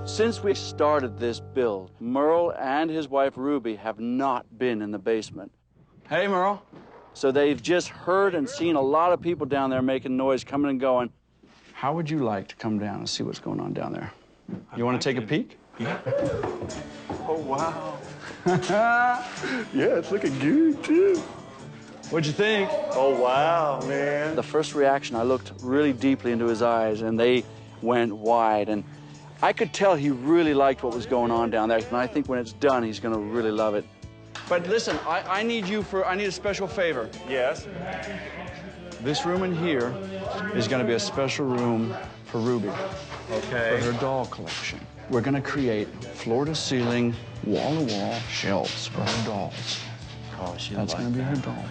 Since we started this build, Merle and his wife Ruby have not been in the basement. Hey, Merle. So they've just heard and seen a lot of people down there making noise, coming and going. How would you like to come down and see what's going on down there? You want to take a peek? Yeah. Oh, wow. Yeah, it's looking good, too. What'd you think? Oh, wow, man. The first reaction, I looked really deeply into his eyes, and they went wide. And I could tell he really liked what was going on down there. And I think when it's done, he's going to really love it. But listen, I need a special favor. Yes? This room in here is going to be a special room for Ruby. Okay. For her doll collection. We're going to create floor-to-ceiling, wall-to-wall shelves for her dolls. Oh, That's going to be her doll.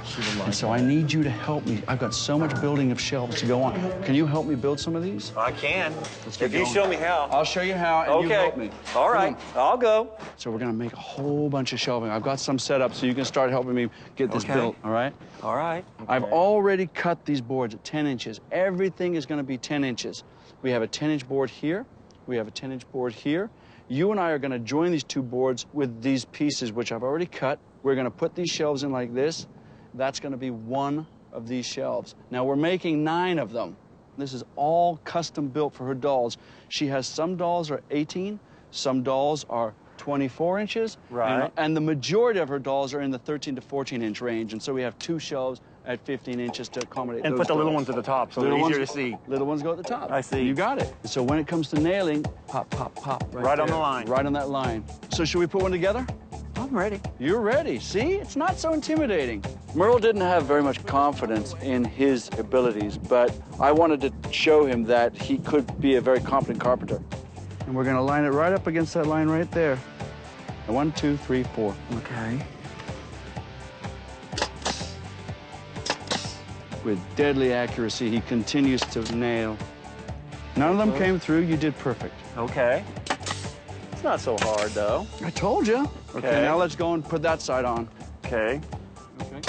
She would like And so I need you to help me. I've got so much building of shelves to go on. Can you help me build some of these? I can. Let's get If you going. show me how. I'll show you how, and you help me. All right. I'll go. So we're going to make a whole bunch of shelving. I've got some set up, so you can start helping me get this built, all right? All right. I've already cut these boards at 10 inches. Everything is going to be 10 inches. We have a 10-inch board here. We have a 10-inch board here. You and I are going to join these two boards with these pieces, which I've already cut. We're going to put these shelves in like this. That's going to be one of these shelves. Now, we're making 9 of them. This is all custom built for her dolls. She has some dolls are 18, some dolls are 24 inches. Right. And the majority of her dolls are in the 13 to 14-inch range. And so we have 2 shelves at 15 inches to accommodate And those put the little dolls. ones at the top so Little they're easier ones- to see. Little ones go at the top. I see. You got it. So when it comes to nailing, pop, pop, pop. Right on there. the line. Right on that line. So should we put one together? I'm ready. You're ready. See? It's not so intimidating. Merle didn't have very much confidence in his abilities, but I wanted to show him that he could be a very competent carpenter. And we're going to line it right up against that line right there. 1, 2, 3, 4. Okay. With deadly accuracy, he continues to nail. None of them came through. You did perfect. Okay. It's not so hard, though. I told you. Okay. Now let's go and put that side on. Okay. Okay.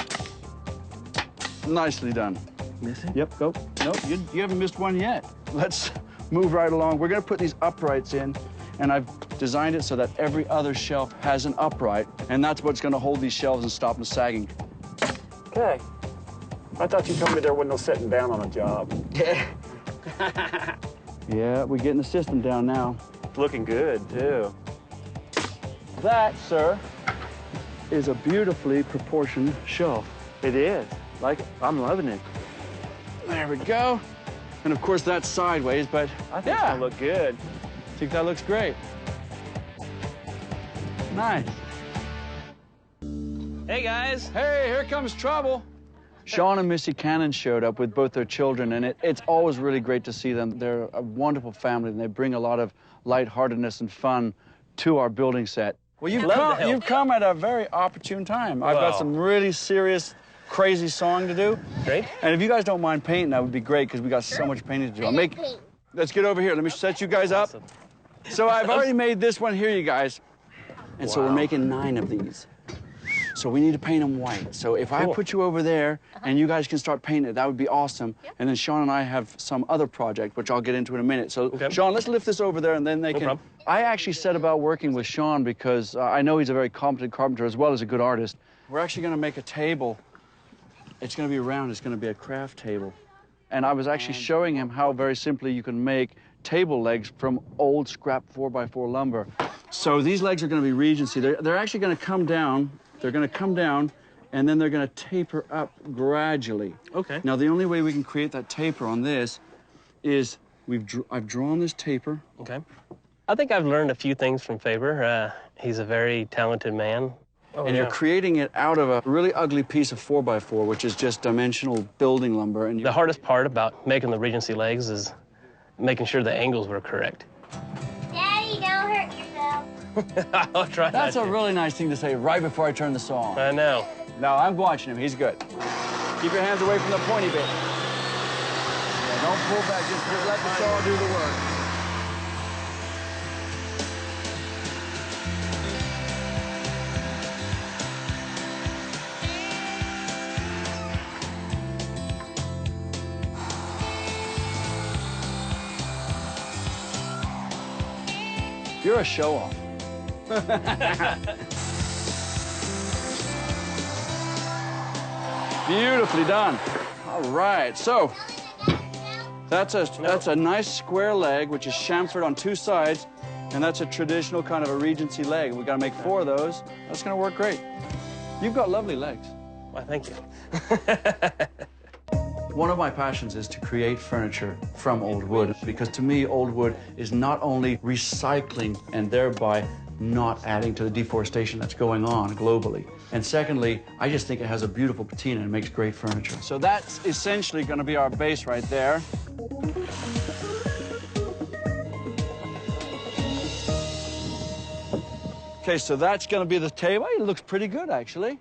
Nicely done. Miss it? Yep, go. Nope, you haven't missed one yet. Let's move right along. We're going to put these uprights in, and I've designed it so that every other shelf has an upright, and that's what's going to hold these shelves and stop them sagging. Okay. I thought you told me there wasn't no sitting down on a job. Yeah. Yeah, we're getting the system down now. Looking good, too. That, sir, is a beautifully proportioned shelf. It is. Like, I'm loving it. There we go. And of course, that's sideways, but I think it's gonna look good. I think that looks great. Nice. Hey, guys. Hey, here comes trouble. Sean and Missy Cannon showed up with both their children, and it's always really great to see them. They're a wonderful family, and they bring a lot of lightheartedness and fun to our building set. Well, you've come at a very opportune time. I've got some really serious, crazy song to do. Great. And if you guys don't mind painting, that would be great, because we got so much painting to do. Let's get over here. Let me set you guys up. So I've already made this one here, you guys. And so we're making 9 of these. So we need to paint them white. So if I put you over there and you guys can start painting it, that would be awesome. Yep. And then Sean and I have some other project, which I'll get into in a minute. So Sean, let's lift this over there and then they can... problem. I actually set about working with Sean because I know he's a very competent carpenter as well as a good artist. We're actually gonna make a table. It's gonna be round, it's gonna be a craft table. And I was actually showing him how very simply you can make table legs from old scrap 4x4 lumber. So these legs are gonna be Regency. They're actually gonna come down. They're going to come down, and then they're going to taper up gradually. Okay. Now, the only way we can create that taper on this is I've drawn this taper. Okay. I think I've learned a few things from Faber. He's a very talented man. And you're creating it out of a really ugly piece of 4x4, which is just dimensional building lumber. And the hardest part about making the Regency legs is making sure the angles were correct. Daddy, don't hurt yourself. I'll try That's not a to. really nice thing to say right before I turn the saw on. I know. No, I'm watching him. He's good. Keep your hands away from the pointy bit. Yeah, don't pull back. Just let the saw do the work. You're a show-off. Beautifully done. All right, so that's a nice square leg, which is chamfered on two sides, and that's a traditional kind of a Regency leg. We got to make 4 of those. That's going to work great. You've got lovely legs. Why, thank you. One of my passions is to create furniture from old wood, because to me, old wood is not only recycling and thereby not adding to the deforestation that's going on globally. And secondly, I just think it has a beautiful patina and makes great furniture. So that's essentially going to be our base right there. Okay, so that's going to be the table. It looks pretty good, actually.